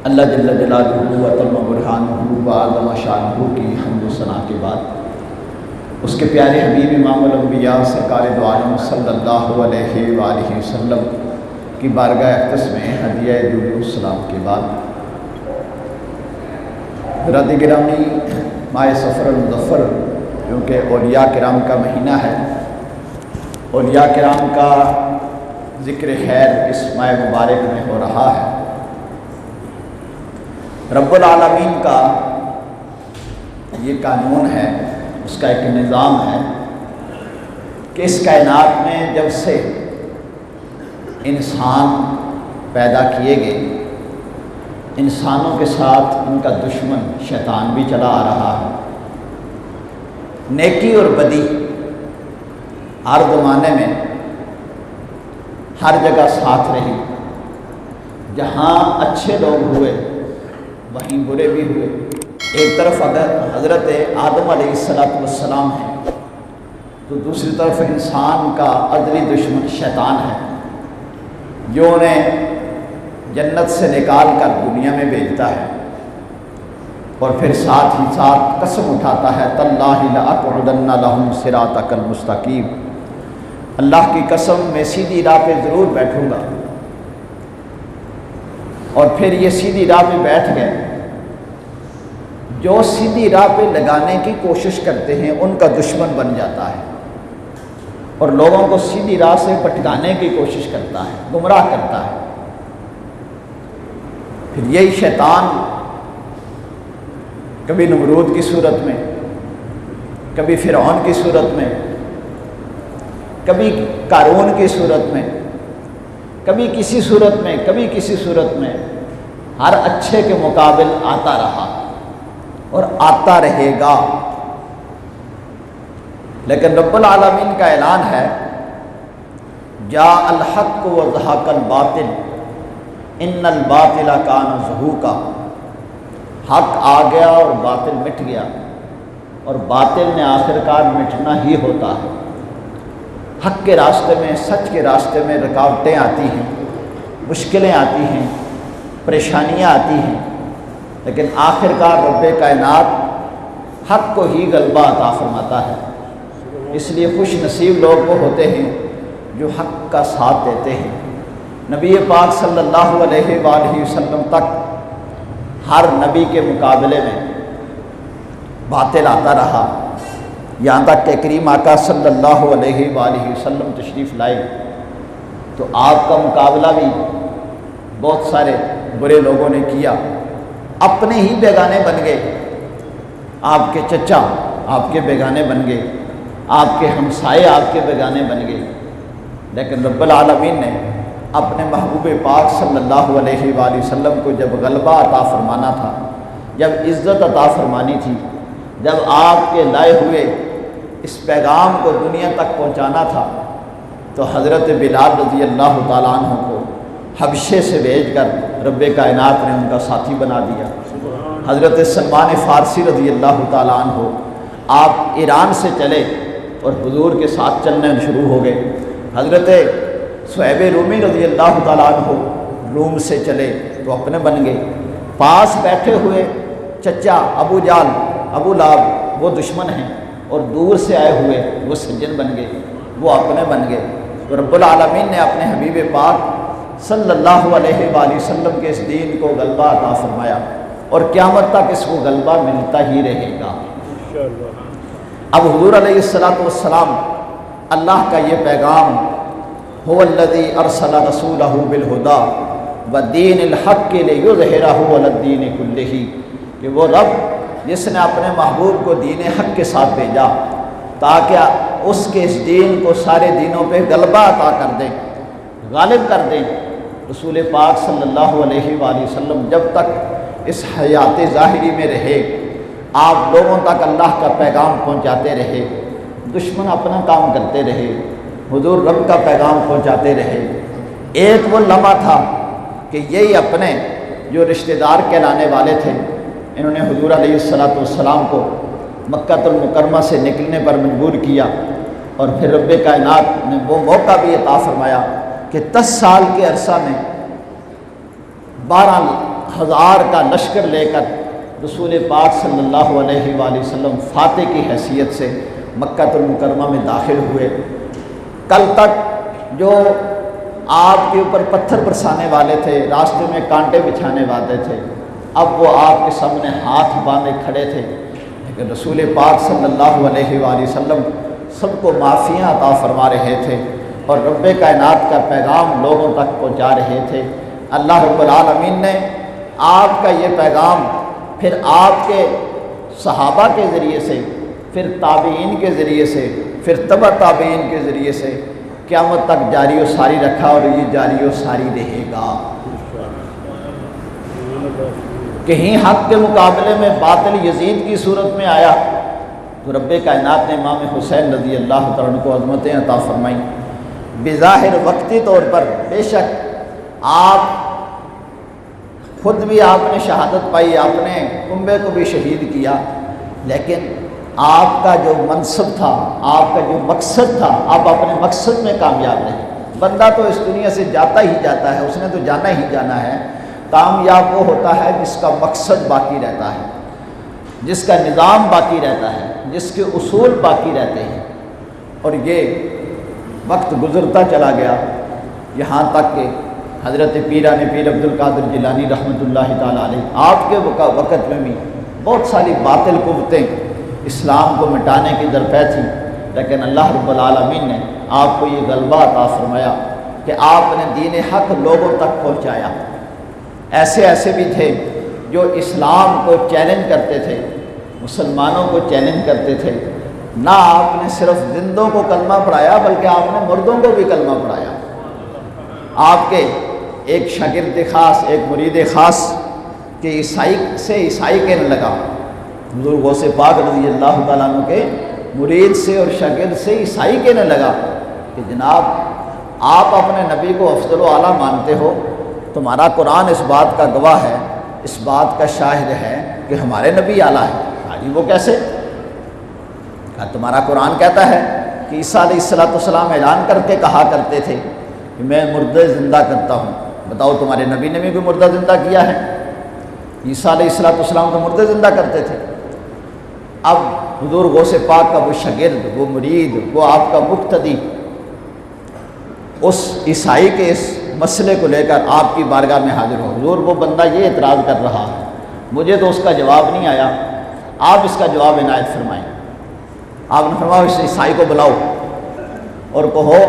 اللہ جل جلالہ و تم برہانہ و اعظم شانہ کی حمد و ثنا کے بعد اس کے پیارے حبیب امام الانبیاء سرکار دو عالم صلی اللہ علیہ وآلہ وسلم کی بارگاہ اقدس میں ہدیہ درود و سلام کے بعد برادر گرامی ماہ سفر المظفر کیونکہ اولیاء کرام کا مہینہ ہے، اولیاء کرام کا ذکر خیر اس ماہ مبارک میں ہو رہا ہے۔ رب العالمین کا یہ قانون ہے، اس کا ایک نظام ہے کہ اس کائنات میں جب سے انسان پیدا کیے گئے، انسانوں کے ساتھ ان کا دشمن شیطان بھی چلا آ رہا ہے۔ نیکی اور بدی ہر زمانے میں ہر جگہ ساتھ رہی، جہاں اچھے لوگ ہوئے وہیں برے بھی ہوئے۔ ایک طرف اگر حضرت آدم علیہ السلام ہے تو دوسری طرف انسان کا ازلی دشمن شیطان ہے، جو انہیں جنت سے نکال کر دنیا میں بھیجتا ہے اور پھر ساتھ ہی ساتھ قسم اٹھاتا ہے تاللہ لأقعدن لہم صراطک المستقیم، اللہ کی قسم میں سیدھی راہ پہ ضرور بیٹھوں گا۔ اور پھر یہ سیدھی راہ پہ بیٹھ گئے۔ جو سیدھی راہ پہ لگانے کی کوشش کرتے ہیں ان کا دشمن بن جاتا ہے اور لوگوں کو سیدھی راہ سے بھٹکانے کی کوشش کرتا ہے، گمراہ کرتا ہے۔ پھر یہی شیطان کبھی نمرود کی صورت میں، کبھی فرعون کی صورت میں، کبھی قارون کی صورت میں، کبھی کسی صورت میں، کبھی کسی صورت میں ہر اچھے کے مقابل آتا رہا اور آتا رہے گا۔ لیکن رب العالمین کا اعلان ہے جاء الحق وزهق الباطل ان الباطل کان زہوقا، حق آ گیا اور باطل مٹ گیا، اور باطل نے آخر کار مٹنا ہی ہوتا ہے۔ حق کے راستے میں، سچ کے راستے میں رکاوٹیں آتی ہیں، مشکلیں آتی ہیں، پریشانیاں آتی ہیں، لیکن آخر کار رب کائنات حق کو ہی غلبہ عطا فرماتا ہے۔ اس لیے خوش نصیب لوگ وہ ہوتے ہیں جو حق کا ساتھ دیتے ہیں۔ نبی پاک صلی اللہ علیہ وآلہ وسلم تک ہر نبی کے مقابلے میں باطل آتا رہا، یہاں تک کہ کریم آقا صلی اللہ علیہ وآلہ وسلم تشریف لائے تو آپ کا مقابلہ بھی بہت سارے برے لوگوں نے کیا، اپنے ہی بیگانے بن گئے۔ آپ کے چچا آپ کے بیگانے بن گئے، آپ کے ہمسائے آپ کے بیگانے بن گئے، لیکن رب العالمین نے اپنے محبوب پاک صلی اللہ علیہ وآلہ وسلم کو جب غلبہ عطا فرمانا تھا، جب عزت عطا فرمانی تھی، جب آپ کے لائے ہوئے اس پیغام کو دنیا تک پہنچانا تھا، تو حضرت بلال رضی اللہ تعالیٰ عنہ کو حبشے سے بھیج کر رب کائنات نے ان کا ساتھی بنا دیا۔ حضرت سلمان فارسی رضی اللہ تعالیٰ عنہ آپ ایران سے چلے اور حضور کے ساتھ چلنے شروع ہو گئے۔ حضرت صہیب رومی رضی اللہ تعالیٰ عنہ روم سے چلے تو اپنے بن گئے۔ پاس بیٹھے ہوئے چچا ابو جال، ابو لہب وہ دشمن ہیں، اور دور سے آئے ہوئے وہ سجن بن گئے، وہ اپنے بن گئے۔ تو رب العالمین نے اپنے حبیب پاک صلی اللہ علیہ وآلہ وسلم کے اس دین کو غلبہ عطا فرمایا، اور قیامت تک اس کو غلبہ ملتا ہی رہے گا۔ اب حضور علیہ السلام اللہ کا یہ پیغام هو الذی ارسل رسولہ بالہدی ودین الحق لیظہرہ علی الدین کلہ، کہ وہ رب جس نے اپنے محبوب کو دین حق کے ساتھ بھیجا تاکہ اس کے اس دین کو سارے دینوں پہ غلبہ عطا کر دیں، غالب کر دیں۔ رسول پاک صلی اللہ علیہ وآلہ وسلم جب تک اس حیات ظاہری میں رہے، آپ لوگوں تک اللہ کا پیغام پہنچاتے رہے، دشمن اپنا کام کرتے رہے، حضور رب کا پیغام پہنچاتے رہے۔ ایک وہ لمحہ تھا کہ یہی اپنے جو رشتہ دار کہلانے والے تھے، انہوں نے حضور علیہ السلام کو مکہ المکرمہ سے نکلنے پر مجبور کیا، اور پھر رب کائنات نے وہ موقع بھی عطا فرمایا کہ 10 سال کے عرصہ میں 12 ہزار کا لشکر لے کر رسول پاک صلی اللہ علیہ وآلہ وسلم فاتح کی حیثیت سے مکہ المکرمہ میں داخل ہوئے۔ کل تک جو آپ کے اوپر پتھر برسانے والے تھے، راستے میں کانٹے بچھانے والے تھے، اب وہ آپ کے سامنے ہاتھ باندھے کھڑے تھے، لیکن رسول پاک صلی اللہ علیہ وآلہ وسلم سب کو معافیاں عطا فرما رہے تھے اور رب کائنات کا پیغام لوگوں تک پہنچا رہے تھے۔ اللہ رب العالمین نے آپ کا یہ پیغام پھر آپ کے صحابہ کے ذریعے سے، پھر تابعین کے ذریعے سے، پھر تبع تابعین کے ذریعے سے قیامت تک جاری و ساری رکھا، اور یہ جاری و ساری رہے گا۔ کہیں حق کے مقابلے میں باطل یزید کی صورت میں آیا تو رب کائنات نے امام حسین رضی اللہ تعالیٰ عنہ کو عظمتیں عطا فرمائیں۔ بظاہر وقتی طور پر بے شک آپ خود بھی آپ نے شہادت پائی، آپ نے کنبے کو بھی شہید کیا، لیکن آپ کا جو منصب تھا، آپ کا جو مقصد تھا، آپ اپنے مقصد میں کامیاب رہے۔ بندہ تو اس دنیا سے جاتا ہی جاتا ہے، اس نے تو جانا ہی جانا ہے۔ کامیاب وہ ہوتا ہے جس کا مقصد باقی رہتا ہے، جس کا نظام باقی رہتا ہے، جس کے اصول باقی رہتے ہیں۔ اور یہ وقت گزرتا چلا گیا یہاں تک کہ حضرت پیران پیر عبد القادر جیلانی رحمۃ اللہ تعالیٰ علیہ، آپ کے وقت میں بھی بہت ساری باطل قوتیں اسلام کو مٹانے کی درپے تھیں، لیکن اللہ رب العالمین نے آپ کو یہ غلبہ عطا فرمایا کہ آپ نے دین حق لوگوں تک پہنچایا۔ ایسے بھی تھے جو اسلام کو چیلنج کرتے تھے، مسلمانوں کو چیلنج کرتے تھے۔ نہ آپ نے صرف زندوں کو کلمہ پڑھایا بلکہ آپ نے مردوں کو بھی کلمہ پڑھایا۔ آپ کے ایک شاگرد خاص، ایک مرید خاص کہ عیسائی کہنے لگا، حضور غوث پاک رضی اللہ تعالیٰ عنہ کے مرید سے اور شاگرد سے عیسائی کہنے لگا کہ جناب آپ اپنے نبی کو افضل و اعلیٰ مانتے ہو، تمہارا قرآن اس بات کا گواہ ہے، اس بات کا شاہد ہے کہ ہمارے نبی اعلیٰ ہے۔ حاجی وہ کیسے؟ کہا تمہارا قرآن کہتا ہے کہ عیسیٰ علیہ السلام اعلان کر کے کہا کرتے تھے کہ میں مردے زندہ کرتا ہوں، بتاؤ تمہارے نبی نے بھی کوئی مردہ زندہ کیا ہے؟ عیسیٰ علیہ السلام تو مردے زندہ کرتے تھے۔ اب حضور غوث پاک کا وہ شاگرد، وہ مرید، وہ آپ کا مقتدی اس عیسائی کے اس مسئلے کو لے کر آپ کی بارگاہ میں حاضر ہو۔ حضور وہ بندہ یہ اعتراض کر رہا ہے، مجھے تو اس کا جواب نہیں آیا، آپ اس کا جواب عنایت فرمائیں۔ آپ نے فرمایا اس عیسائی کو بلاؤ اور کہو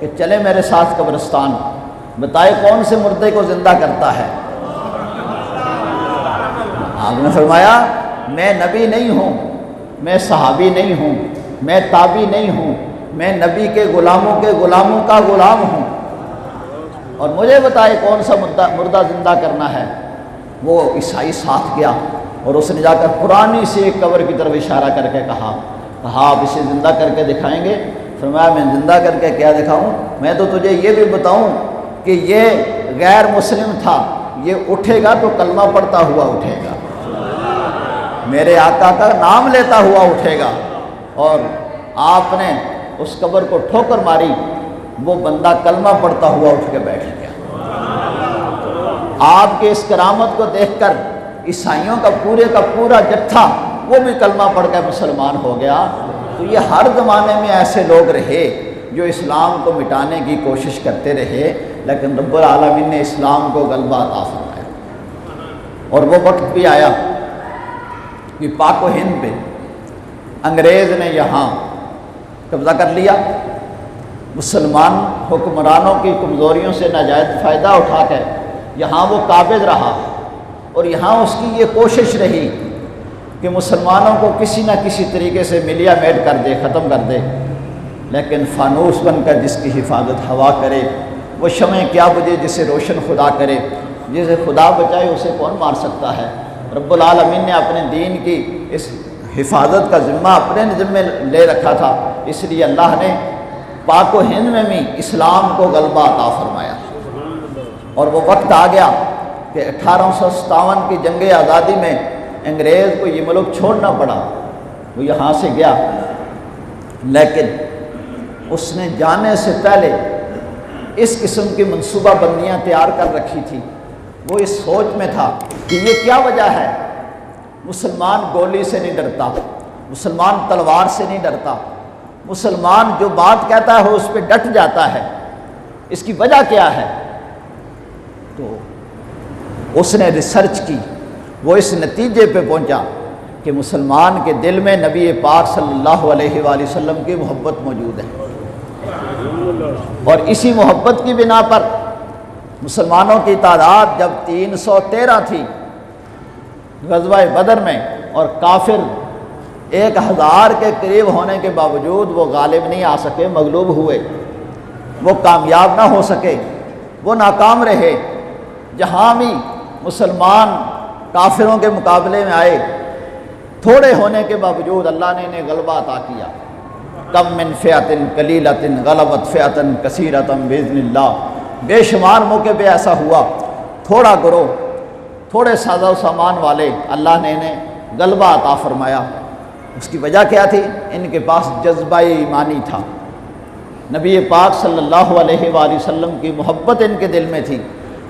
کہ چلے میرے ساتھ قبرستان، بتائے کون سے مردے کو زندہ کرتا ہے؟ آپ نے فرمایا میں نبی نہیں ہوں، میں صحابی نہیں ہوں، میں تابعی نہیں ہوں، میں نبی کے غلاموں کا غلام ہوں، اور مجھے بتائے کون سا مردہ زندہ کرنا ہے۔ وہ عیسائی ساتھ گیا اور اس نے جا کر پرانی سی ایک قبر کی طرف اشارہ کر کے کہا آپ اسے زندہ کر کے دکھائیں گے؟ فرمایا میں زندہ کر کے کیا دکھاؤں، میں تو تجھے یہ بھی بتاؤں کہ یہ غیر مسلم تھا، یہ اٹھے گا تو کلمہ پڑھتا ہوا اٹھے گا، میرے آقا کا نام لیتا ہوا اٹھے گا۔ اور آپ نے اس قبر کو ٹھوکر ماری، وہ بندہ کلمہ پڑھتا ہوا اٹھ کے بیٹھ گیا۔ آپ کے اس کرامت کو دیکھ کر عیسائیوں کا پورا جتھا وہ بھی کلمہ پڑھ کے مسلمان ہو گیا۔ تو یہ ہر زمانے میں ایسے لوگ رہے جو اسلام کو مٹانے کی کوشش کرتے رہے، لیکن رب العالمین نے اسلام کو غلبہ عطا فرمایا۔ اور وہ وقت بھی آیا کہ پاک و ہند پہ انگریز نے یہاں قبضہ کر لیا، مسلمان حکمرانوں کی کمزوریوں سے ناجائز فائدہ اٹھا کے یہاں وہ قابض رہا، اور یہاں اس کی یہ کوشش رہی کہ مسلمانوں کو کسی نہ کسی طریقے سے ملیا میٹ کر دے، ختم کر دے، لیکن فانوس بن کر جس کی حفاظت ہوا کرے، وہ شمع کیا بجھے جسے روشن خدا کرے، جسے خدا بچائے اسے کون مار سکتا ہے۔ رب العالمین نے اپنے دین کی اس حفاظت کا ذمہ اپنے ذمہ لے رکھا تھا، اس لیے اللہ نے پاک و ہند میں بھی اسلام کو غلبہ عطا فرمایا۔ اور وہ وقت آ گیا کہ 1857 کی جنگ آزادی میں انگریز کو یہ ملک چھوڑنا پڑا، وہ یہاں سے گیا، لیکن اس نے جانے سے پہلے اس قسم کی منصوبہ بندیاں تیار کر رکھی تھی۔ وہ اس سوچ میں تھا کہ یہ کیا وجہ ہے، مسلمان گولی سے نہیں ڈرتا، مسلمان تلوار سے نہیں ڈرتا، مسلمان جو بات کہتا ہے اس پہ ڈٹ جاتا ہے، اس کی وجہ کیا ہے؟ تو اس نے ریسرچ کی، وہ اس نتیجے پہ پہنچا کہ مسلمان کے دل میں نبی پاک صلی اللہ علیہ وآلہ وسلم کی محبت موجود ہے، اور اسی محبت کی بنا پر مسلمانوں کی تعداد جب 313 تھی غزوہ بدر میں، اور کافر 1000 کے قریب ہونے کے باوجود وہ غالب نہیں آ سکے، مغلوب ہوئے، وہ کامیاب نہ ہو سکے، وہ ناکام رہے، جہاں بھی مسلمان کافروں کے مقابلے میں آئے تھوڑے ہونے کے باوجود اللہ نے انہیں غلبہ عطا کیا۔ کم من فئۃ قلیلۃ غلبت فئۃ کثیرۃ باذن اللہ، بے شمار موقع پہ ایسا ہوا، تھوڑا گروہ، تھوڑے ساز و سامان والے اللہ نے انہیں غلبہ عطا فرمایا۔ اس کی وجہ کیا تھی؟ ان کے پاس جذبہ ایمانی تھا، نبی پاک صلی اللہ علیہ وآلہ وسلم کی محبت ان کے دل میں تھی،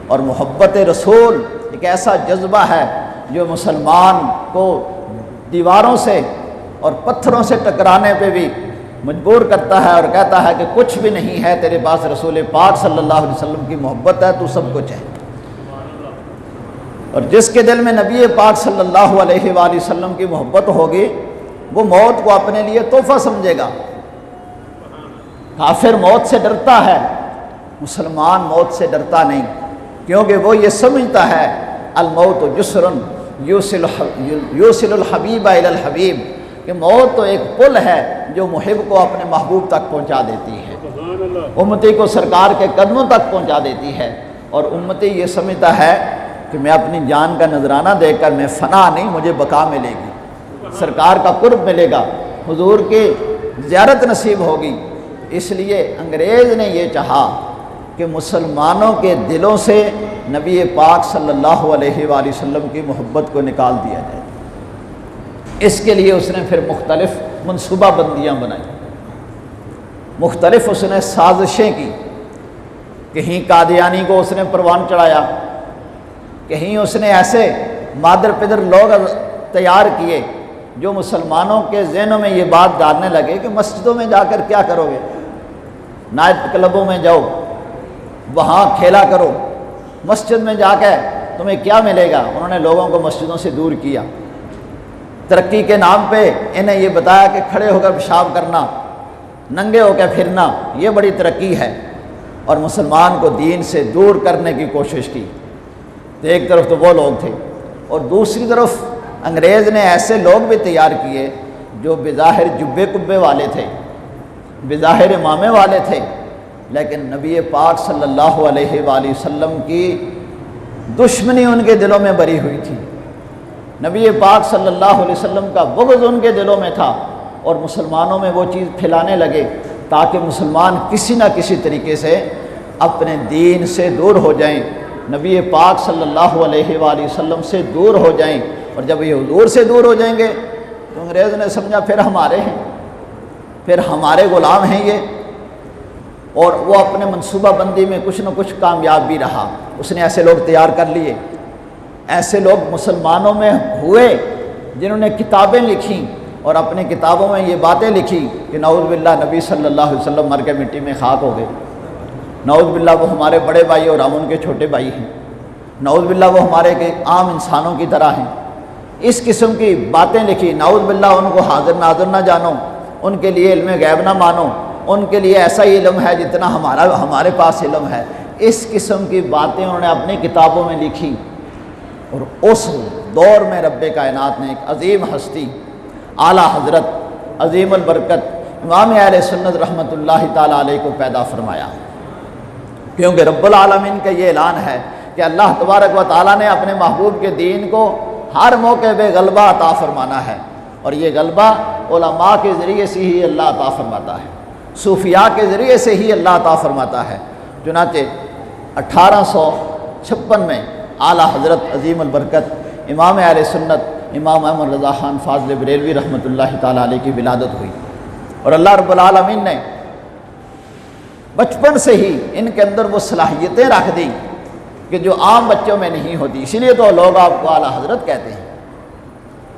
اور محبت رسول ایک ایسا جذبہ ہے جو مسلمان کو دیواروں سے اور پتھروں سے ٹکرانے پہ بھی مجبور کرتا ہے، اور کہتا ہے کہ کچھ بھی نہیں ہے، تیرے پاس رسول پاک صلی اللہ علیہ وسلم کی محبت ہے، تو سب کچھ ہے۔ اور جس کے دل میں نبی پاک صلی اللہ علیہ وآلہ وسلم کی محبت ہوگی وہ موت کو اپنے لیے تحفہ سمجھے گا۔ کافر موت سے ڈرتا ہے، مسلمان موت سے ڈرتا نہیں، کیونکہ وہ یہ سمجھتا ہے الموت جسر یوصل الحبیب الی الحبیب، کہ موت تو ایک پل ہے جو محب کو اپنے محبوب تک پہنچا دیتی ہے، امتی کو سرکار کے قدموں تک پہنچا دیتی ہے، اور امتی یہ سمجھتا ہے کہ میں اپنی جان کا نذرانہ دے کر میں فنا نہیں، مجھے بقا ملے گی، سرکار کا قرب ملے گا، حضور کی زیارت نصیب ہوگی۔ اس لیے انگریز نے یہ چاہا کہ مسلمانوں کے دلوں سے نبی پاک صلی اللہ علیہ وآلہ وسلم کی محبت کو نکال دیا جائے۔ اس کے لیے اس نے پھر مختلف منصوبہ بندیاں بنائی، مختلف اس نے سازشیں کی، کہیں قادیانی کو اس نے پروان چڑھایا، کہیں اس نے ایسے مادر پدر لوگ تیار کیے جو مسلمانوں کے ذہنوں میں یہ بات ڈالنے لگے کہ مسجدوں میں جا کر کیا کرو گے، نائٹ کلبوں میں جاؤ، وہاں کھیلا کرو، مسجد میں جا کے تمہیں کیا ملے گا۔ انہوں نے لوگوں کو مسجدوں سے دور کیا، ترقی کے نام پہ انہیں یہ بتایا کہ کھڑے ہو کر پیشاب کرنا، ننگے ہو کے پھرنا یہ بڑی ترقی ہے، اور مسلمان کو دین سے دور کرنے کی کوشش کی۔ تو ایک طرف تو وہ لوگ تھے، اور دوسری طرف انگریز نے ایسے لوگ بھی تیار کیے جو بظاہر جبے کبے والے تھے، بظاہر امامے والے تھے، لیکن نبی پاک صلی اللہ علیہ وآلہ وسلم کی دشمنی ان کے دلوں میں بری ہوئی تھی، نبی پاک صلی اللہ علیہ وسلم کا بغض ان کے دلوں میں تھا، اور مسلمانوں میں وہ چیز پھیلانے لگے تاکہ مسلمان کسی نہ کسی طریقے سے اپنے دین سے دور ہو جائیں، نبی پاک صلی اللہ علیہ وآلہ وسلم سے دور ہو جائیں۔ اور جب یہ حضور سے دور ہو جائیں گے تو انگریز نے سمجھا پھر ہمارے ہیں، پھر ہمارے غلام ہیں یہ، اور وہ اپنے منصوبہ بندی میں کچھ نہ کچھ کامیاب بھی رہا۔ اس نے ایسے لوگ تیار کر لیے، ایسے لوگ مسلمانوں میں ہوئے جنہوں نے کتابیں لکھیں اور اپنی کتابوں میں یہ باتیں لکھی کہ نعوذ باللہ نبی صلی اللہ علیہ وسلم مر کے مٹی میں خاک ہو گئے، نعوذ باللہ وہ ہمارے بڑے بھائی اور ہم ان کے چھوٹے بھائی ہیں، نعوذ باللہ وہ ہمارے کے عام انسانوں کی طرح ہیں، اس قسم کی باتیں لکھی۔ نعوذ باللہ ان کو حاضر ناظر نہ جانو، ان کے لیے علم غیب نہ مانو، ان کے لیے ایسا ہی علم ہے جتنا ہمارے پاس علم ہے، اس قسم کی باتیں انہوں نے اپنی کتابوں میں لکھی۔ اور اس دور میں رب کائنات نے ایک عظیم ہستی، اعلیٰ حضرت عظیم البرکت امام اہل سنت رحمۃ اللہ تعالیٰ علیہ کو پیدا فرمایا، کیونکہ رب العالمین کا یہ اعلان ہے کہ اللہ تبارک و تعالیٰ نے اپنے محبوب کے دین کو ہر موقع پہ غلبہ عطا فرمانا ہے، اور یہ غلبہ علماء کے ذریعے سے ہی اللہ عطا فرماتا ہے، صوفیاء کے ذریعے سے ہی اللہ عطا فرماتا ہے۔ چنانچہ 1856 میں اعلیٰ حضرت عظیم البرکت امام اہل سنت امام احمد رضا خان فاضل بریلوی رحمۃ اللہ تعالیٰ علیہ کی ولادت ہوئی، اور اللہ رب العالمین نے بچپن سے ہی ان کے اندر وہ صلاحیتیں رکھ دیں کہ جو عام بچوں میں نہیں ہوتی. اسی لیے تو لوگ آپ کو اعلیٰ حضرت کہتے ہیں.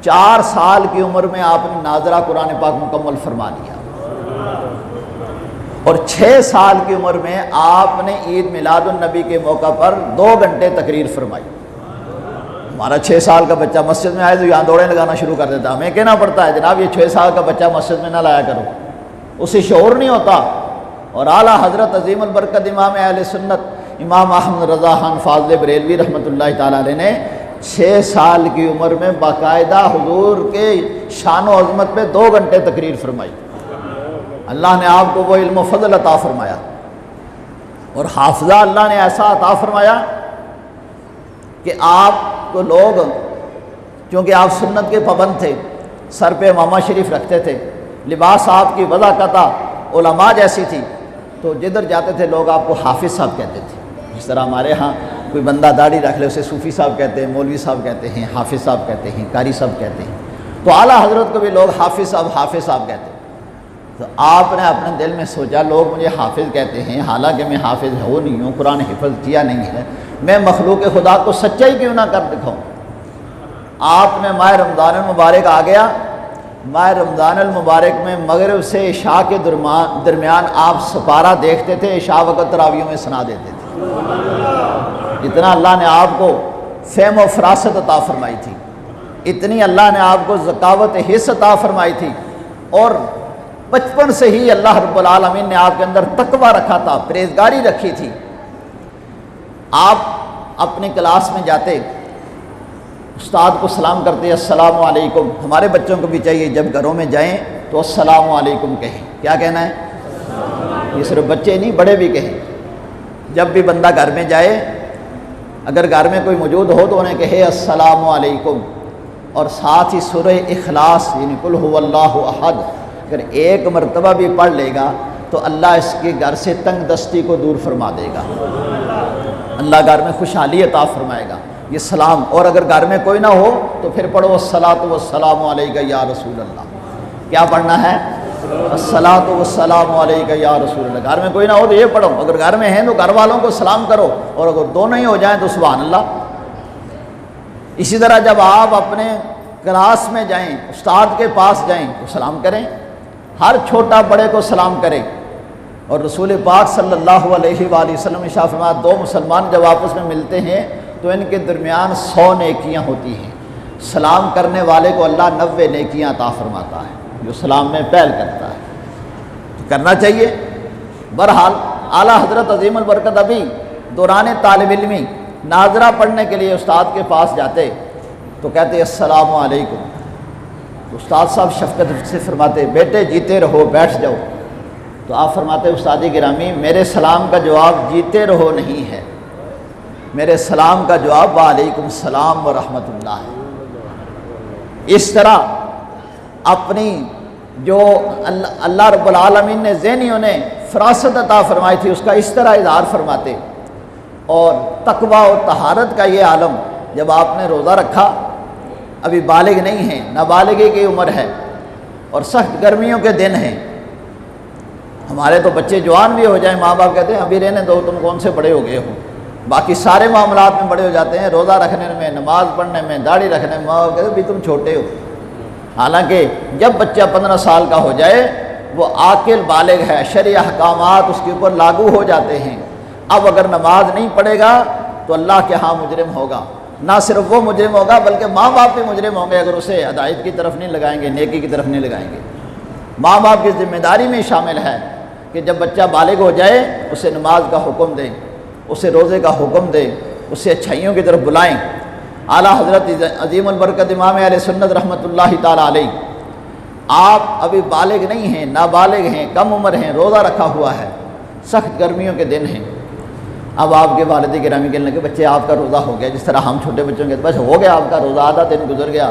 4 سال کی عمر میں آپ نے ناظرہ قرآن پاک مکمل فرما لیا، اور 6 سال کی عمر میں آپ نے عید میلاد النبی کے موقع پر 2 گھنٹے تقریر فرمائی. ہمارا 6 سال کا بچہ مسجد میں آئے تو یہاں دوڑیں لگانا شروع کر دیتا. ہمیں کہنا پڑتا ہے جناب یہ 6 سال کا بچہ مسجد میں نہ لایا کرو، اسے شعور نہیں ہوتا. اور اعلیٰ حضرت عظیم البرکت امام اہل سنت امام احمد رضا خان فاضل بریلوی رحمۃ اللہ تعالیٰ علیہ نے 6 سال کی عمر میں باقاعدہ حضور کے شان و عظمت پہ 2 گھنٹے تقریر فرمائی. اللہ نے آپ کو وہ علم و فضل عطا فرمایا، اور حافظہ اللہ نے ایسا عطا فرمایا کہ آپ کو لوگ، چونکہ آپ سنت کے پابند تھے، سر پہ امامہ شریف رکھتے تھے، لباس آپ کی وضاحت علماء جیسی تھی، تو جدھر جاتے تھے لوگ آپ کو حافظ صاحب کہتے تھے. جس طرح ہمارے ہاں کوئی بندہ داڑھی رکھ لے اسے صوفی صاحب کہتے ہیں، مولوی صاحب کہتے ہیں، حافظ صاحب کہتے ہیں، قاری صاحب کہتے ہیں. تو اعلیٰ حضرت کو بھی لوگ حافظ صاحب کہتے ہیں. تو آپ نے اپنے دل میں سوچا لوگ مجھے حافظ کہتے ہیں، حالانکہ میں حافظ ہو نہیں ہوں، قرآن حفظ کیا نہیں ہے، میں مخلوق خدا کو سچائی کیوں نہ کر دکھاؤں. آپ نے ماہ رمضان المبارک آ گیا، ماہ رمضان المبارک میں مغرب سے عشاء کے درمیان آپ سپارہ دیکھتے تھے، عشاء وقت تراویحوں میں سنا دیتے تھے. اتنا اللہ نے آپ کو فہم و فراست عطا فرمائی تھی، اتنی اللہ نے آپ کو ذکاوت حس عطا فرمائی تھی، اور بچپن سے ہی اللہ رب العالمین نے آپ کے اندر تقوی رکھا تھا، پرہیزگاری رکھی تھی. آپ اپنی کلاس میں جاتے، استاد کو سلام کرتے السلام علیکم. ہمارے بچوں کو بھی چاہیے جب گھروں میں جائیں تو السلام علیکم کہیں. کیا کہنا ہے؟ یہ صرف بچے نہیں بڑے بھی کہیں. جب بھی بندہ گھر میں جائے، اگر گھر میں کوئی موجود ہو تو انہیں کہے السلام علیکم، اور ساتھ ہی سورہ اخلاص یعنی قل هو اللہ احد اگر ایک مرتبہ بھی پڑھ لے گا تو اللہ اس کے گھر سے تنگ دستی کو دور فرما دے گا، اللہ گھر میں خوشحالی عطا فرمائے گا. یہ سلام. اور اگر گھر میں کوئی نہ ہو تو پھر پڑھو الصلاۃ والسلام علیک یا رسول اللہ. کیا پڑھنا ہے؟ الصلاۃ والسلام علیک یا رسول اللہ. گھر میں کوئی نہ ہو تو یہ پڑھو، اگر گھر میں ہیں تو گھر والوں کو سلام کرو، اور اگر دونوں ہی ہو جائیں تو سبحان اللہ. اسی طرح جب آپ اپنے کلاس میں جائیں، استاد کے پاس جائیں تو سلام کریں، ہر چھوٹا بڑے کو سلام کریں. اور رسول پاک صلی اللہ علیہ وآلہ وسلم ارشاد فرمایا 2 مسلمان جب آپس میں ملتے ہیں تو ان کے درمیان 100 نیکیاں ہوتی ہیں. سلام کرنے والے کو اللہ 90 نیکیاں عطا فرماتا ہے، جو سلام میں پہل کرتا ہے. تو کرنا چاہیے. بہرحال اعلیٰ حضرت عظیم البرکت ابھی دوران طالب علمی ناظرہ پڑھنے کے لیے استاد کے پاس جاتے تو کہتے السلام علیکم. تو استاد صاحب شفقت سے فرماتے بیٹے جیتے رہو، بیٹھ جاؤ. تو آپ فرماتے استاد گرامی میرے سلام کا جواب جیتے رہو نہیں ہے، میرے سلام کا جواب وعلیکم السلام ورحمۃ اللہ ہے. اس طرح اپنی جو اللہ رب العالمین نے ذہنی انہیں فراست عطا فرمائی تھی اس کا اس طرح اظہار فرماتے. اور تقوی اور طہارت کا یہ عالم جب آپ نے روزہ رکھا، ابھی بالغ نہیں ہیں، نابالغی کی عمر ہے اور سخت گرمیوں کے دن ہیں. ہمارے تو بچے جوان بھی ہو جائیں ماں باپ کہتے ہیں ابھی رہنے دو، تم کون سے بڑے ہو گئے ہو. باقی سارے معاملات میں بڑے ہو جاتے ہیں، روزہ رکھنے میں، نماز پڑھنے میں، داڑھی رکھنے میں ماں باپ کہتے ہیں ابھی تم چھوٹے ہو. حالانکہ جب بچہ 15 سال کا ہو جائے وہ عاقل بالغ ہے، شرعی احکامات اس کے اوپر لاگو ہو جاتے ہیں. اب اگر نماز نہیں پڑھے گا تو اللہ کے ہاں مجرم ہوگا. نہ صرف وہ مجرم ہوگا بلکہ ماں باپ بھی مجرم ہوں گے اگر اسے ہدایت کی طرف نہیں لگائیں گے، نیکی کی طرف نہیں لگائیں گے. ماں باپ کی ذمہ داری میں شامل ہے کہ جب بچہ بالغ ہو جائے اسے نماز کا حکم دیں، اسے روزے کا حکم دیں، اسے اچھائیوں کی طرف بلائیں. اعلیٰ حضرت عظیم البرکت امام اہل سنت رحمۃ اللہ تعالیٰ علیہ آپ ابھی بالغ نہیں ہیں، نابالغ ہیں، کم عمر ہیں، روزہ رکھا ہوا ہے، سخت گرمیوں کے دن ہیں. اب آپ کے والد گرامی کہنے لگے بچے آپ کا روزہ ہو گیا، جس طرح ہم چھوٹے بچوں کے بس ہو گیا آپ کا روزہ، آدھا دن گزر گیا،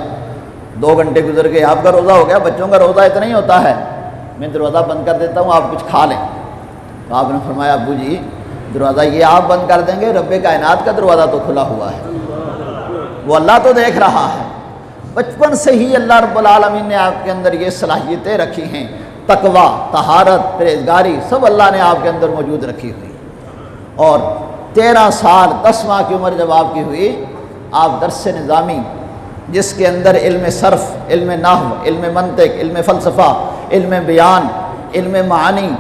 2 گھنٹے گزر گئے، آپ کا روزہ ہو گیا. بچوں کا روزہ اتنا ہی ہوتا ہے میں دروازہ بند کر دیتا ہوں آپ کچھ کھا لیں. تو آپ نے فرمایا ابو جی دروازہ یہ آپ بند کر دیں گے، رب کائنات کا دروازہ تو کھلا ہوا ہے، وہ اللہ تو دیکھ رہا ہے. بچپن سے ہی اللہ رب العالمین نے آپ کے اندر یہ صلاحیتیں رکھی ہیں، تقوی، طہارت، پرہیزگاری سب اللہ نے آپ کے اندر موجود رکھی ہوئی. اور 13 سال 10 ماہ کی عمر جب آپ کی ہوئی، آپ درس نظامی جس کے اندر علم صرف، علم نحو، علم منطق، علم فلسفہ، علم بیان، علم معانی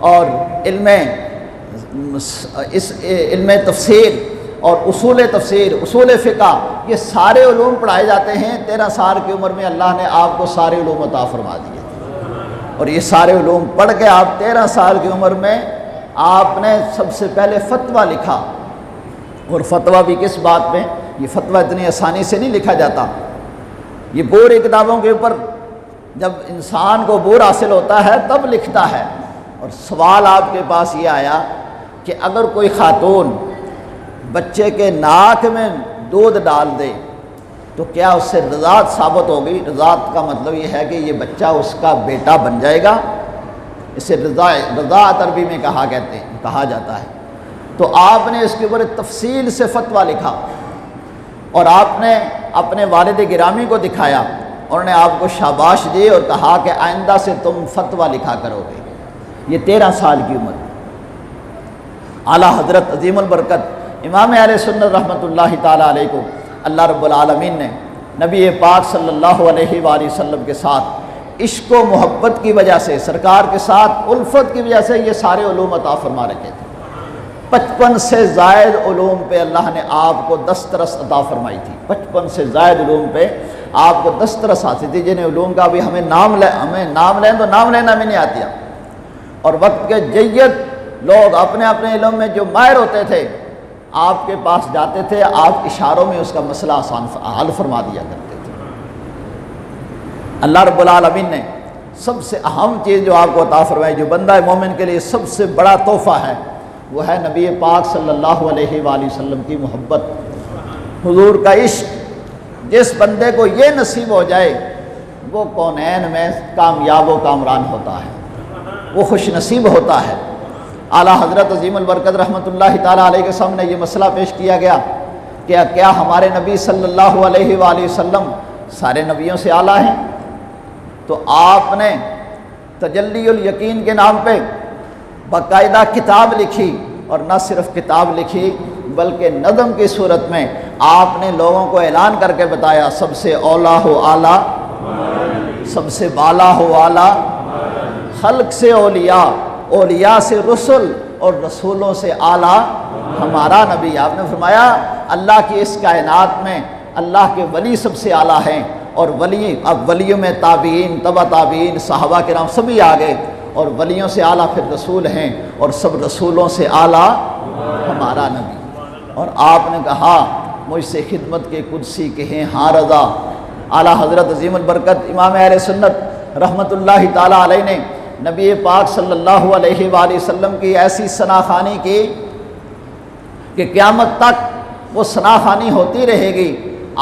اور علم تفسیر اور اصول تفسیر، اصول فقہ، یہ سارے علوم پڑھائے جاتے ہیں۔ 13 سال کی عمر میں اللہ نے آپ کو سارے علوم عطا فرما دیے، اور یہ سارے علوم پڑھ کے آپ 13 سال کی عمر میں آپ نے سب سے پہلے فتویٰ لکھا۔ اور فتویٰ بھی کس بات میں؟ یہ فتویٰ اتنی آسانی سے نہیں لکھا جاتا، یہ پوری کتابوں کے اوپر جب انسان کو عبور حاصل ہوتا ہے تب لکھتا ہے۔ اور سوال آپ کے پاس یہ آیا کہ اگر کوئی خاتون بچے کے ناک میں دودھ ڈال دے تو کیا اس سے رضاعت ثابت ہوگی؟ رضاعت کا مطلب یہ ہے کہ یہ بچہ اس کا بیٹا بن جائے گا، اسے رضاعت عربی میں کہا جاتا ہے۔ تو آپ نے اس کے اوپر تفصیل سے فتویٰ لکھا اور آپ نے اپنے والد گرامی کو دکھایا، اور انہوں نے آپ کو شاباش دی اور کہا کہ آئندہ سے تم فتویٰ لکھا کرو گے۔ یہ 13 سال کی عمر۔ اعلیٰ حضرت عظیم البرکت امام اہل سنت رحمۃ اللہ تعالیٰ علیہ کو اللہ رب العالمین نے نبی پاک صلی اللہ علیہ وآلہ وسلم کے ساتھ عشق و محبت کی وجہ سے، سرکار کے ساتھ الفت کی وجہ سے یہ سارے علوم عطا فرما رکھے تھے۔ 55 سے زائد علوم پہ اللہ نے آپ کو دسترس عطا فرمائی تھی۔ 55 سے زائد علوم پہ آپ کو دسترس حاصل تھی، جنہیں علوم کا بھی ہمیں نام لیں تو نام لینا بھی نہیں آتی۔ اور وقت کے جید لوگ اپنے اپنے علم میں جو ماہر ہوتے تھے آپ کے پاس جاتے تھے، آپ اشاروں میں اس کا مسئلہ آسان حل فرما دیا کرتے تھے۔ اللہ رب العالمین نے سب سے اہم چیز جو آپ کو عطا فرمائی، جو بندہ مومن کے لیے سب سے بڑا تحفہ ہے، وہ ہے نبی پاک صلی اللہ علیہ وآلہ وسلم کی محبت، حضور کا عشق۔ جس بندے کو یہ نصیب ہو جائے وہ کونین میں کامیاب و کامران ہوتا ہے، وہ خوش نصیب ہوتا ہے۔ اعلیٰ حضرت عظیم البرکت رحمۃ اللہ تعالیٰ علیہ کے سامنے یہ مسئلہ پیش کیا گیا کہ کیا ہمارے نبی صلی اللہ علیہ وآلہ وسلم سارے نبیوں سے اعلیٰ ہیں؟ تو آپ نے تجلی الیقین کے نام پہ باقاعدہ کتاب لکھی، اور نہ صرف کتاب لکھی بلکہ نظم کی صورت میں آپ نے لوگوں کو اعلان کر کے بتایا، سب سے اولیٰ ہو اعلیٰ، سب سے بالا ہو اعلیٰ، خلق سے اولیاء، اولیاء سے رسل، اور رسولوں سے اعلیٰ ہمارا نبی۔ آپ نے فرمایا اللہ کی اس کائنات میں اللہ کے ولی سب سے اعلیٰ ہیں، اور ولی، اب ولیوں میں تابعین، تبع تابعین، صحابہ کرام سبھی آگے، اور ولیوں سے اعلیٰ پھر رسول ہیں، اور سب رسولوں سے اعلیٰ ہمارا نبی۔ اور آپ نے کہا مجھ سے خدمت کے قدسی کہیں ہاں رضا۔ اعلیٰ حضرت عظیم البرکت امام اہل سنت رحمۃ اللہ تعالیٰ علیہ نے نبی پاک صلی اللہ علیہ وآلہ وسلم کی ایسی ثناخوانی کی کہ قیامت تک وہ ثناخوانی ہوتی رہے گی،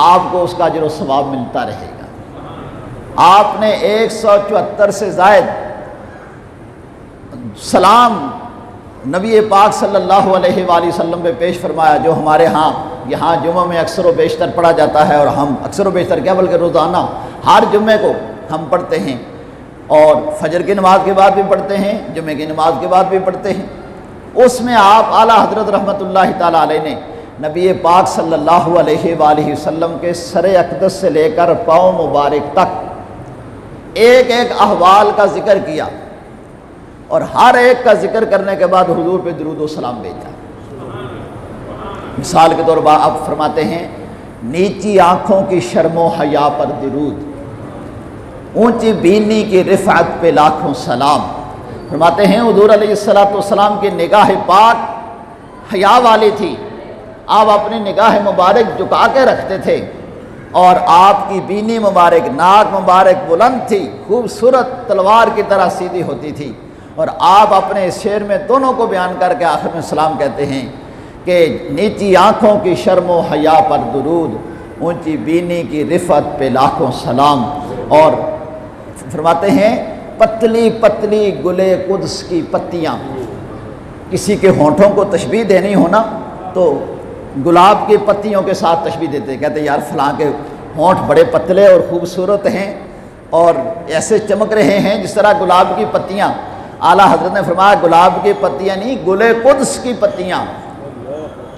آپ کو اس کا اجر و ثواب ملتا رہے گا۔ آپ نے 174 سے زائد سلام نبی پاک صلی اللہ علیہ وآلہ وسلم پہ پیش فرمایا، جو ہمارے یہاں جمعہ میں اکثر و بیشتر پڑھا جاتا ہے، اور ہم اکثر و بیشتر کیا بلکہ روزانہ ہر جمعے کو ہم پڑھتے ہیں، اور فجر کی نماز کے بعد بھی پڑھتے ہیں، جمعے کی نماز کے بعد بھی پڑھتے ہیں۔ اس میں آپ اعلیٰ حضرت رحمۃ اللہ تعالیٰ علیہ نے نبی پاک صلی اللہ علیہ وآلہ وسلم کے سر اقدس سے لے کر پاؤں مبارک تک ایک ایک احوال کا ذکر کیا، اور ہر ایک کا ذکر کرنے کے بعد حضور پہ درود و سلام بھیجا۔ مثال کے طور پر آپ فرماتے ہیں نیچی آنکھوں کی شرم و حیا پر درود، اونچی بینی کی رفعت پہ لاکھوں سلام۔ فرماتے ہیں حضور علیہ السلام کی نگاہ پاک حیا والی تھی، آپ اپنی نگاہ مبارک جھکا کے رکھتے تھے، اور آپ کی بینی مبارک، ناک مبارک بلند تھی، خوبصورت تلوار کی طرح سیدھی ہوتی تھی، اور آپ اپنے اس شعر میں دونوں کو بیان کر کے آخر میں سلام کہتے ہیں کہ نیچی آنکھوں کی شرم و حیا پر درود، اونچی بینی کی رفعت پہ لاکھوں سلام۔ اور فرماتے ہیں پتلی پتلی گلے قدس کی پتیاں، کسی کے ہونٹوں کو تشبیہ دینی ہونا تو گلاب کی پتیوں کے ساتھ تشبیہ دیتے، کہتے یار فلاں کے ہونٹ بڑے پتلے اور خوبصورت ہیں اور ایسے چمک رہے ہیں جس طرح گلاب کی پتیاں۔ اعلیٰ حضرت نے فرمایا گلاب کی پتیاں نہیں، گلے قدس کی پتیاں،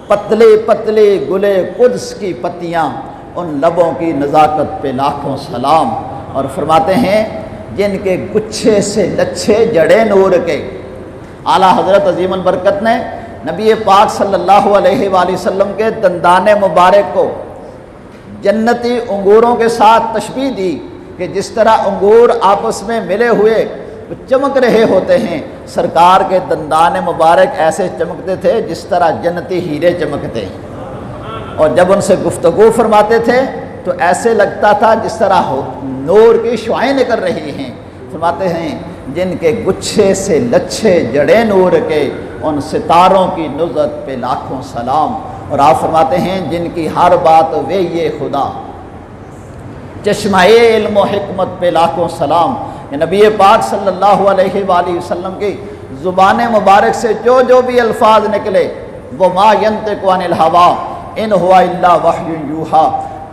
پتلے پتلے گلے قدس کی پتیاں، ان لبوں کی نزاکت پہ لاکھوں سلام۔ اور فرماتے ہیں جن کے گچھے سے لچھے جڑے نور کے۔ اعلیٰ حضرت عظیم البرکت نے نبی پاک صلی اللہ علیہ وآلہ وسلم کے دندان مبارک کو جنتی انگوروں کے ساتھ تشبیہ دی کہ جس طرح انگور آپس میں ملے ہوئے چمک رہے ہوتے ہیں، سرکار کے دندان مبارک ایسے چمکتے تھے جس طرح جنتی ہیرے چمکتے ہیں، اور جب ان سے گفتگو فرماتے تھے تو ایسے لگتا تھا جس طرح نور کی شعائیں نکل رہی ہیں۔ فرماتے ہیں جن کے گچھے سے لچھے جڑے نور کے، ان ستاروں کی نزت پہ لاکھوں سلام۔ اور آپ فرماتے ہیں جن کی ہر بات وے یہ خدا، چشمہ علم و حکمت پہ لاکھوں سلام۔ کہ نبی پاک صلی اللہ علیہ وآلہ وسلم کی زبان مبارک سے جو بھی الفاظ نکلے وہ ما ینطق عن الہوا ان ہوا الا وحی یوحی،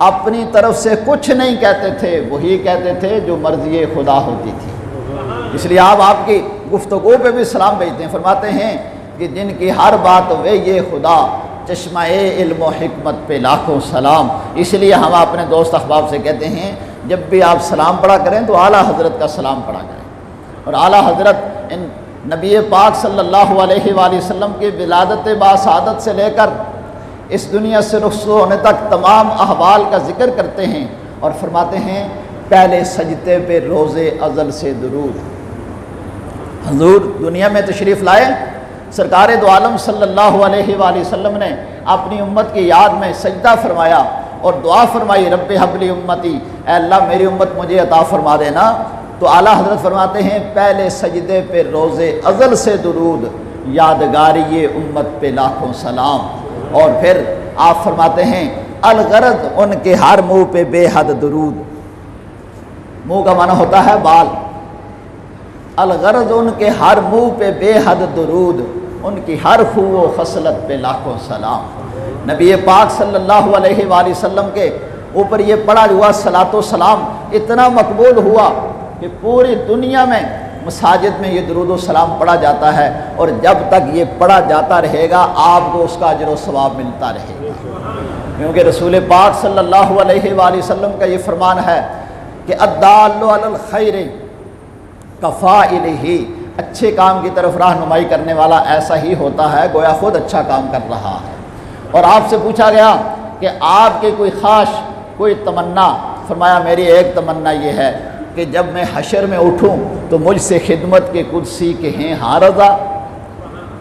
اپنی طرف سے کچھ نہیں کہتے تھے، وہی کہتے تھے جو مرضی خدا ہوتی تھی۔ اس لیے آپ کی گفتگو پہ بھی سلام بھیجتے ہیں۔ فرماتے ہیں کہ جن کی ہر بات وے یہ خدا، چشمہ علم و حکمت پہ لاکھوں سلام۔ اس لیے ہم اپنے دوست احباب سے کہتے ہیں جب بھی آپ سلام پڑھا کریں تو اعلیٰ حضرت کا سلام پڑھا کریں۔ اور اعلیٰ حضرت ان نبی پاک صلی اللہ علیہ وآلہ وسلم کی ولادت باسعادت سے لے کر اس دنیا سے رخصت ہونے تک تمام احوال کا ذکر کرتے ہیں، اور فرماتے ہیں پہلے سجدے پہ روز ازل سے درود۔ حضور دنیا میں تشریف لائے، سرکار دو عالم صلی اللہ علیہ وآلہ وسلم نے اپنی امت کی یاد میں سجدہ فرمایا اور دعا فرمائی، رب ہب لی امتی، اے اللہ میری امت مجھے عطا فرما دینا۔ تو اعلیٰ حضرت فرماتے ہیں پہلے سجدے پہ روز ازل سے درود، یادگاری امت پہ لاکھوں سلام۔ اور پھر آپ فرماتے ہیں الغرض ان کے ہر منہ پہ بے حد درود۔ منہ کا معنی ہوتا ہے بال۔ الغرض ان کے ہر منہ پہ بے حد درود، ان کی ہر خو و خصلت پہ لاکھوں سلام۔ نبی پاک صلی اللہ علیہ وآلہ وسلم کے اوپر یہ پڑھا ہوا صلاۃ و سلام اتنا مقبول ہوا کہ پوری دنیا میں مساجد میں یہ درود و سلام پڑھا جاتا ہے، اور جب تک یہ پڑھا جاتا رہے گا آپ کو اس کا اجر و ثواب ملتا رہے گا، کیونکہ رسول پاک صلی اللہ علیہ وآلہ وسلم کا یہ فرمان ہے کہ الدال علی الخیر کفاعلہ، اچھے کام کی طرف رہنمائی کرنے والا ایسا ہی ہوتا ہے گویا خود اچھا کام کر رہا ہے۔ اور آپ سے پوچھا گیا کہ آپ کی کوئی خواہش، کوئی تمنا، فرمایا میری ایک تمنا یہ ہے کہ جب میں حشر میں اٹھوں تو مجھ سے خدمت کے قدسی کے ہیں ہاں رضا،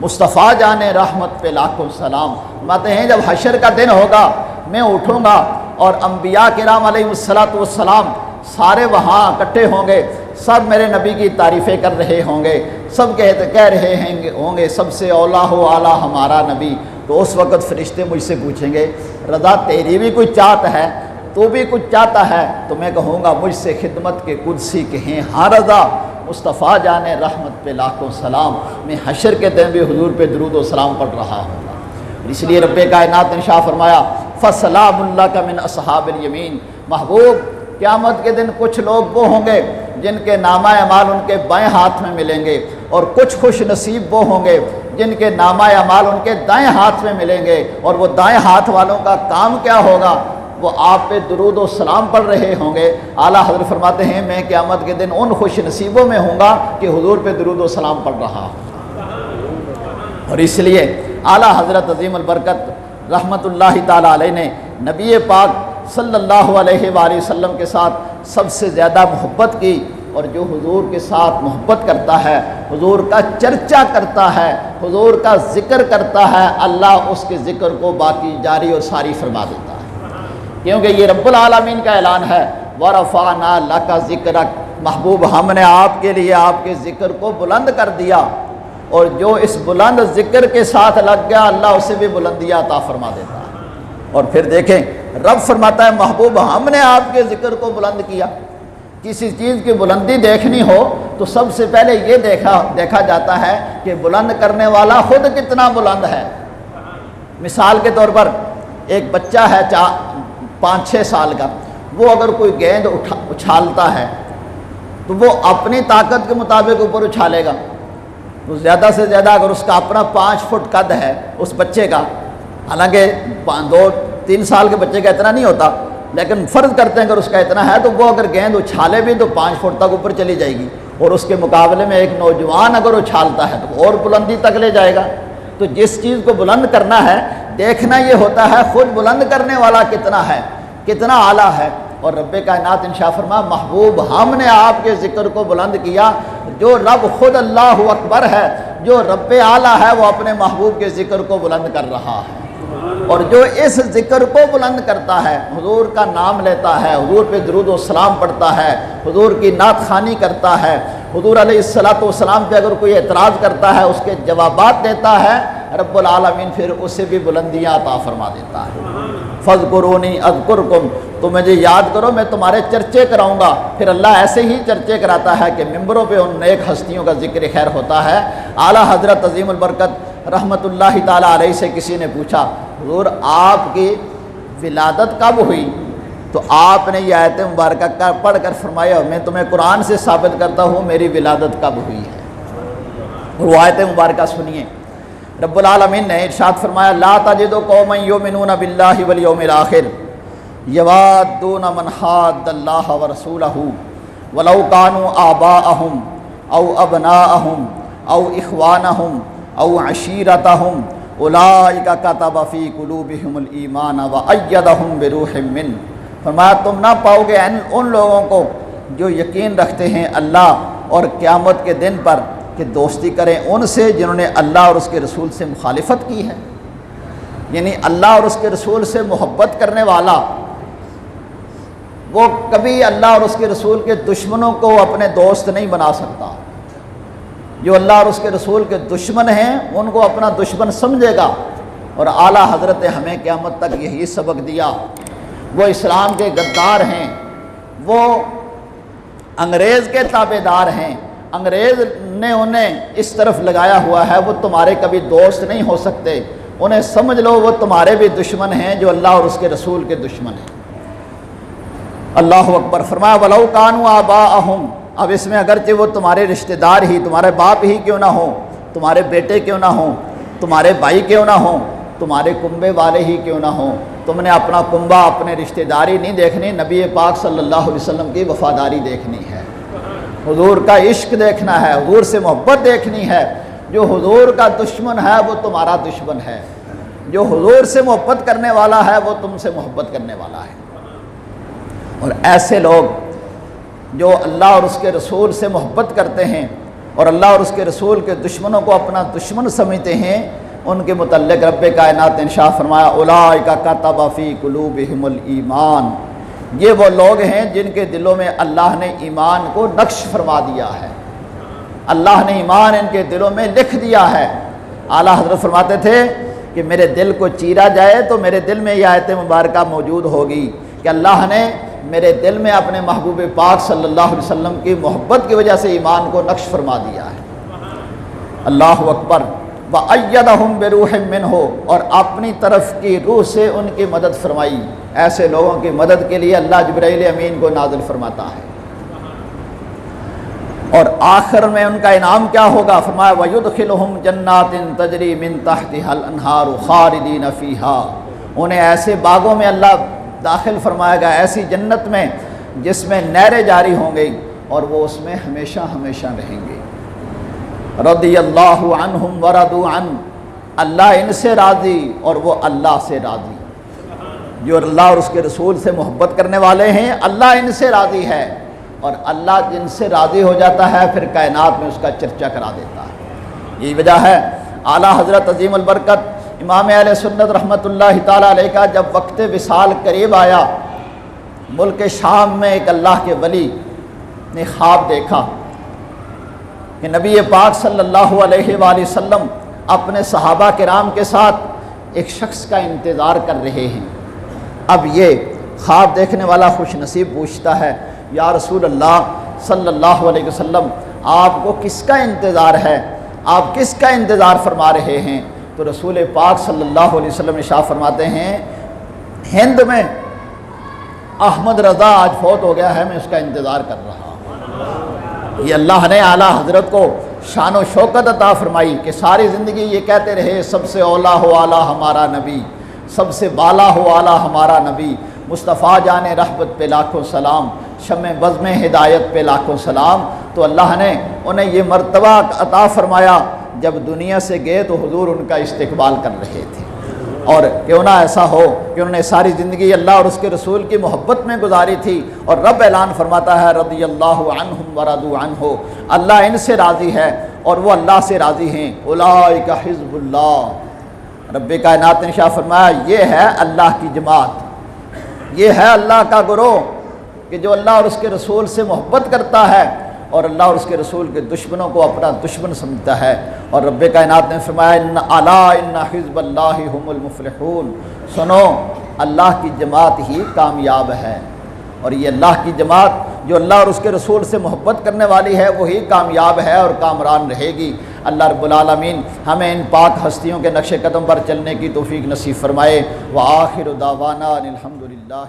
مصطفیٰ جانے رحمت پہ لاکھوں سلام۔ فرماتے ہیں جب حشر کا دن ہوگا میں اٹھوں گا اور انبیاء کرام علیہ السلام سارے وہاں اکٹھے ہوں گے، سب میرے نبی کی تعریفیں کر رہے ہوں گے، سب کہہ رہے ہوں گے سب سے اولا ہو اعلیٰ ہمارا نبی۔ تو اس وقت فرشتے مجھ سے پوچھیں گے رضا تیری بھی کچھ چاہت ہے، تو بھی کچھ چاہتا ہے؟ تو میں کہوں گا مجھ سے خدمت کے قدسی کے ہیں ہاں رضا، مصطفیٰ جانے رحمت پہ لاکھوں سلام۔ میں حشر کے دن بھی حضور پہ درود و سلام پڑھ رہا ہوں گا۔ اس لیے رب کائنات نے شاہ فرمایا فَسَلَامٌ لَّكَ مِنْ أَصْحَابِ الْيَمِينِ، محبوب قیامت کے دن کچھ لوگ وہ ہوں گے جن کے نامہ اعمال ان کے بائیں ہاتھ میں ملیں گے، اور کچھ خوش نصیب وہ ہوں گے جن کے نامہ اعمال ان کے دائیں ہاتھ میں ملیں گے، اور وہ دائیں ہاتھ والوں کا کام کیا ہوگا؟ وہ آپ پہ درود و سلام پڑھ رہے ہوں گے۔ اعلیٰ حضرت فرماتے ہیں میں قیامت کے دن ان خوش نصیبوں میں ہوں گا کہ حضور پہ درود و سلام پڑھ رہا ہوں۔ اور اس لیے اعلیٰ حضرت عظیم البرکت رحمت اللہ تعالیٰ علیہ نے نبی پاک صلی اللہ علیہ وآلہ وسلم کے ساتھ سب سے زیادہ محبت کی، اور جو حضور کے ساتھ محبت کرتا ہے، حضور کا چرچا کرتا ہے، حضور کا ذکر کرتا ہے، اللہ اس کے ذکر کو باقی جاری اور ساری فرما دیتا ہے، کیونکہ یہ رب العالمین کا اعلان ہے وَرَفَعْنَا لَكَ ذِكْرَكَ، محبوب ہم نے آپ کے لیے آپ کے ذکر کو بلند کر دیا، اور جو اس بلند ذکر کے ساتھ لگ گیا اللہ اسے بھی بلندیاں عطا فرما دیتا ہے۔ اور پھر دیکھیں رب فرماتا ہے محبوب ہم نے آپ کے ذکر کو بلند کیا۔ کسی چیز کی بلندی دیکھنی ہو تو سب سے پہلے یہ دیکھا جاتا ہے کہ بلند کرنے والا خود کتنا بلند ہے۔ مثال کے طور پر ایک بچہ ہے 5-6 سال کا، وہ اگر کوئی گیند اچھالتا ہے تو وہ اپنی طاقت کے مطابق اوپر اچھالے گا، تو زیادہ سے زیادہ اگر اس کا اپنا 5 فٹ قد ہے اس بچے کا، حالانکہ 2-3 سال کے بچے کا اتنا نہیں ہوتا، لیکن فرض کرتے ہیں اگر اس کا اتنا ہے تو وہ اگر گیند اچھالے بھی تو 5 فٹ تک اوپر چلی جائے گی، اور اس کے مقابلے میں ایک نوجوان اگر اچھالتا ہے تو اور بلندی تک لے جائے گا۔ تو جس چیز کو بلند کرنا ہے دیکھنا یہ ہوتا ہے خود بلند کرنے والا کتنا ہے، کتنا اعلیٰ ہے۔ اور رب کائنات انشاء فرما محبوب ہم نے آپ کے ذکر کو بلند کیا، جو رب خود اللہ اکبر ہے، جو رب اعلیٰ ہے، وہ اپنے محبوب کے ذکر کو بلند کر رہا ہے۔ اور جو اس ذکر کو بلند کرتا ہے، حضور کا نام لیتا ہے، حضور پہ درود و سلام پڑھتا ہے، حضور کی نعت خوانی کرتا ہے، حضور علیہ الصلاۃ والسلام پہ اگر کوئی اعتراض کرتا ہے اس کے جوابات دیتا ہے، رب العالمین پھر اسے بھی بلندیاں عطا فرما دیتا ہے۔ فاذکرونی اذکرکم، تم مجھے یاد کرو میں تمہارے چرچے کراؤں گا۔ پھر اللہ ایسے ہی چرچے کراتا ہے کہ ممبروں پہ ان نیک ہستیوں کا ذکر خیر ہوتا ہے۔ اعلیٰ حضرت عظیم البرکت رحمۃ اللہ تعالیٰ علیہ سے کسی نے پوچھا حضور آپ کی ولادت کب ہوئی؟ تو آپ نے یہ آیت مبارکہ پڑھ کر فرمایا میں تمہیں قرآن سے ثابت کرتا ہوں میری ولادت کب ہوئی ہے۔ اور وہ آیت مبارکہ سنیے، رب العالمین نے ارشاد فرمایا لا تجد قوما یؤمنون باللہ والیوم الآخر یوادون من حاد اللہ ورسولہ ولو كانوا آباءهم او ابناءهم او اخوانهم او عشیرتهم اولئک کتب فی قلوبہم الایمان وأیدہم بروح منہ۔ فرمایا تم نہ پاؤ گے ان لوگوں کو جو یقین رکھتے ہیں اللہ اور قیامت کے دن پر کہ دوستی کریں ان سے جنہوں نے اللہ اور اس کے رسول سے مخالفت کی ہے۔ یعنی اللہ اور اس کے رسول سے محبت کرنے والا وہ کبھی اللہ اور اس کے رسول کے دشمنوں کو اپنے دوست نہیں بنا سکتا۔ جو اللہ اور اس کے رسول کے دشمن ہیں ان کو اپنا دشمن سمجھے گا۔ اور اعلیٰ حضرت ہمیں قیامت تک یہی سبق دیا۔ وہ اسلام کے غدار ہیں، وہ انگریز کے تابع دار ہیں، انگریز نے انہیں اس طرف لگایا ہوا ہے، وہ تمہارے کبھی دوست نہیں ہو سکتے، انہیں سمجھ لو وہ تمہارے بھی دشمن ہیں جو اللہ اور اس کے رسول کے دشمن ہیں۔ اللہ اکبر۔ فرمایا وَلَوْ كَانُوا آبَاءَهُمْ، اب اس میں اگرچہ وہ تمہارے رشتہ دار ہی، تمہارے باپ ہی کیوں نہ ہوں، تمہارے بیٹے کیوں نہ ہوں، تمہارے بھائی کیوں نہ ہوں، تمہارے کنبے والے ہی کیوں نہ ہوں، تم نے اپنا کنبہ اپنے رشتہ داری نہیں دیکھنی، نبی پاک صلی اللہ علیہ وسلم کی وفاداری دیکھنی ہے، حضور کا عشق دیکھنا ہے، حضور سے محبت دیکھنی ہے۔ جو حضور کا دشمن ہے وہ تمہارا دشمن ہے، جو حضور سے محبت کرنے والا ہے وہ تم سے محبت کرنے والا ہے۔ اور ایسے لوگ جو اللہ اور اس کے رسول سے محبت کرتے ہیں اور اللہ اور اس کے رسول کے دشمنوں کو اپنا دشمن سمجھتے ہیں، ان کے متعلق رب کائنات نے ارشاد فرمایا اولئک کتب فی قلوبہم الایمان، یہ وہ لوگ ہیں جن کے دلوں میں اللہ نے ایمان کو نقش فرما دیا ہے، اللہ نے ایمان ان کے دلوں میں لکھ دیا ہے۔ اعلیٰ حضرت فرماتے تھے کہ میرے دل کو چیرا جائے تو میرے دل میں یہ آیت مبارکہ موجود ہوگی کہ اللہ نے میرے دل میں اپنے محبوب پاک صلی اللہ علیہ وسلم کی محبت کی وجہ سے ایمان کو نقش فرما دیا ہے۔ اللہ اکبر۔ وَأَيَّدَهُمْ بِرُوحٍ مِّنْهُ، اور اپنی طرف کی روح سے ان کی مدد فرمائی۔ ایسے لوگوں کی مدد کے لیے اللہ جبرائیل امین کو نازل فرماتا ہے۔ اور آخر میں ان کا انعام کیا ہوگا؟ فرمایا وَيُدْخِلُهُمْ جَنَّاتٍ تَجْرِي مِن تَحْتِهَا الْأَنْهَارُ خَالِدِينَ فِيهَا، انہیں ایسے باغوں میں اللہ داخل فرمائے گا، ایسی جنت میں جس میں نہریں جاری ہوں گی اور وہ اس میں ہمیشہ ہمیشہ رہیں گے۔ رضی اللہ عنہم ورضوا عنہ، اللہ ان سے راضی اور وہ اللہ سے راضی۔ جو اللہ اور اس کے رسول سے محبت کرنے والے ہیں اللہ ان سے راضی ہے، اور اللہ جن سے راضی ہو جاتا ہے پھر کائنات میں اس کا چرچا کرا دیتا ہے۔ یہی وجہ ہے اعلیٰ حضرت عظیم البرکت امام اہل سنت رحمۃ اللہ تعالیٰ علیہ کا جب وقت وصال قریب آیا، ملک شام میں ایک اللہ کے ولی نے خواب دیکھا کہ نبی پاک صلی اللہ علیہ وآلہ وسلم اپنے صحابہ کرام کے ساتھ ایک شخص کا انتظار کر رہے ہیں۔ اب یہ خواب دیکھنے والا خوش نصیب پوچھتا ہے یا رسول اللہ صلی اللہ علیہ وسلم آپ کو کس کا انتظار ہے، آپ کس کا انتظار فرما رہے ہیں؟ تو رسول پاک صلی اللہ علیہ وسلم ارشاد فرماتے ہیں ہند میں احمد رضا آج فوت ہو گیا ہے، میں اس کا انتظار کر رہا ہوں۔ یہ اللہ نے اعلیٰ حضرت کو شان و شوکت عطا فرمائی کہ ساری زندگی یہ کہتے رہے سب سے اولا ہو اعلیٰ ہمارا نبی، سب سے بالا ہو اعلیٰ ہمارا نبی مصطفیٰ جان رحمت پہ لاکھوں سلام، شمع بزم ہدایت پہ لاکھوں سلام۔ تو اللہ نے انہیں یہ مرتبہ عطا فرمایا، جب دنیا سے گئے تو حضور ان کا استقبال کر رہے تھے۔ اور کیوں نہ ایسا ہو کہ انہوں نے ساری زندگی اللہ اور اس کے رسول کی محبت میں گزاری تھی، اور رب اعلان فرماتا ہے رضی اللہ عنہم ورضوا عنہ، اللہ ان سے راضی ہے اور وہ اللہ سے راضی ہیں، اولئک حزب اللہ۔ رب کائنات نے شاہ فرمایا یہ ہے اللہ کی جماعت، یہ ہے اللہ کا گروہ کہ جو اللہ اور اس کے رسول سے محبت کرتا ہے اور اللہ اور اس کے رسول کے دشمنوں کو اپنا دشمن سمجھتا ہے۔ اور رب کائنات نے فرمایا ان حزب اللہ هم المفلحون، سنو اللہ کی جماعت ہی کامیاب ہے، اور یہ اللہ کی جماعت جو اللہ اور اس کے رسول سے محبت کرنے والی ہے وہی کامیاب ہے اور کامران رہے گی۔ اللہ رب العالمین ہمیں ان پاک ہستیوں کے نقش قدم پر چلنے کی توفیق نصیب فرمائے۔ وآخر دعوانا الحمدللہ۔